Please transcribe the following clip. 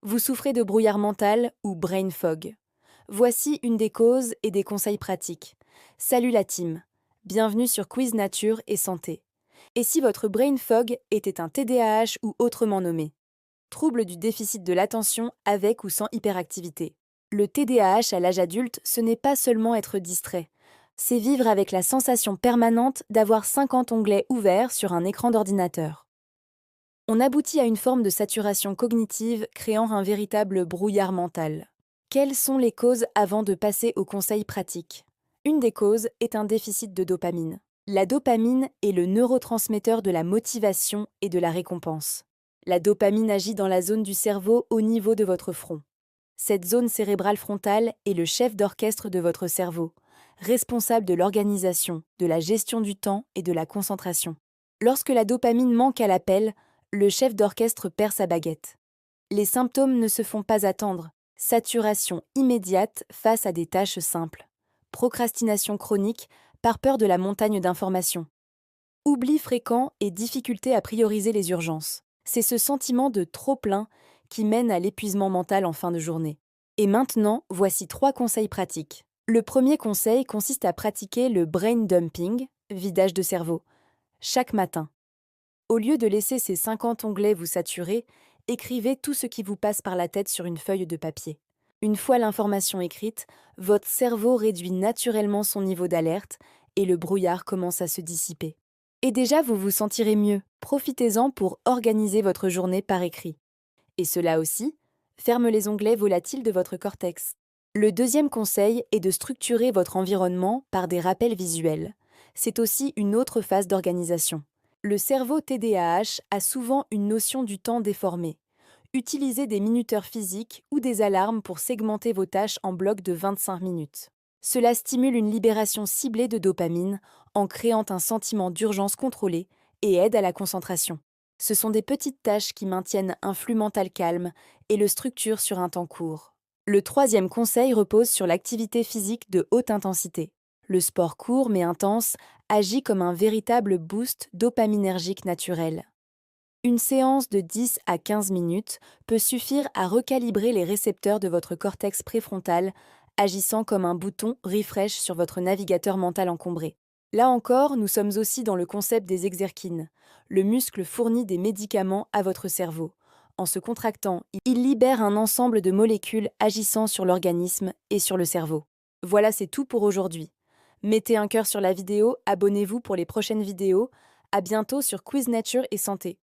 Vous souffrez de brouillard mental ou brain fog. Voici une des causes et des conseils pratiques. Salut la team, bienvenue sur Quiz Nature et Santé. Et si votre brain fog était un TDAH ou autrement nommé? Trouble du déficit de l'attention avec ou sans hyperactivité. Le TDAH à l'âge adulte, ce n'est pas seulement être distrait. C'est vivre avec la sensation permanente d'avoir 50 onglets ouverts sur un écran d'ordinateur. On aboutit à une forme de saturation cognitive créant un véritable brouillard mental. Quelles sont les causes avant de passer aux conseils pratiques? Une des causes est un déficit de dopamine. La dopamine est le neurotransmetteur de la motivation et de la récompense. La dopamine agit dans la zone du cerveau au niveau de votre front. Cette zone cérébrale frontale est le chef d'orchestre de votre cerveau, responsable de l'organisation, de la gestion du temps et de la concentration. Lorsque la dopamine manque à l'appel, le chef d'orchestre perd sa baguette. Les symptômes ne se font pas attendre. Saturation immédiate face à des tâches simples. Procrastination chronique par peur de la montagne d'informations. Oubli fréquent et difficulté à prioriser les urgences. C'est ce sentiment de trop-plein qui mène à l'épuisement mental en fin de journée. Et maintenant, voici 3 conseils pratiques. Le premier conseil consiste à pratiquer le brain dumping, vidage de cerveau, chaque matin. Au lieu de laisser ces 50 onglets vous saturer, écrivez tout ce qui vous passe par la tête sur une feuille de papier. Une fois l'information écrite, votre cerveau réduit naturellement son niveau d'alerte et le brouillard commence à se dissiper. Et déjà, vous vous sentirez mieux. Profitez-en pour organiser votre journée par écrit. Et cela aussi, ferme les onglets volatiles de votre cortex. Le deuxième conseil est de structurer votre environnement par des rappels visuels. C'est aussi une autre phase d'organisation. Le cerveau TDAH a souvent une notion du temps déformée. Utilisez des minuteurs physiques ou des alarmes pour segmenter vos tâches en blocs de 25 minutes. Cela stimule une libération ciblée de dopamine en créant un sentiment d'urgence contrôlée et aide à la concentration. Ce sont des petites tâches qui maintiennent un flux mental calme et le structurent sur un temps court. Le troisième conseil repose sur l'activité physique de haute intensité. Le sport court mais intense agit comme un véritable boost dopaminergique naturel. Une séance de 10 à 15 minutes peut suffire à recalibrer les récepteurs de votre cortex préfrontal, agissant comme un bouton refresh sur votre navigateur mental encombré. Là encore, nous sommes aussi dans le concept des exerkines. Le muscle fournit des médicaments à votre cerveau. En se contractant, il libère un ensemble de molécules agissant sur l'organisme et sur le cerveau. Voilà, c'est tout pour aujourd'hui. Mettez un cœur sur la vidéo, abonnez-vous pour les prochaines vidéos. À bientôt sur Quiz Nature et Santé.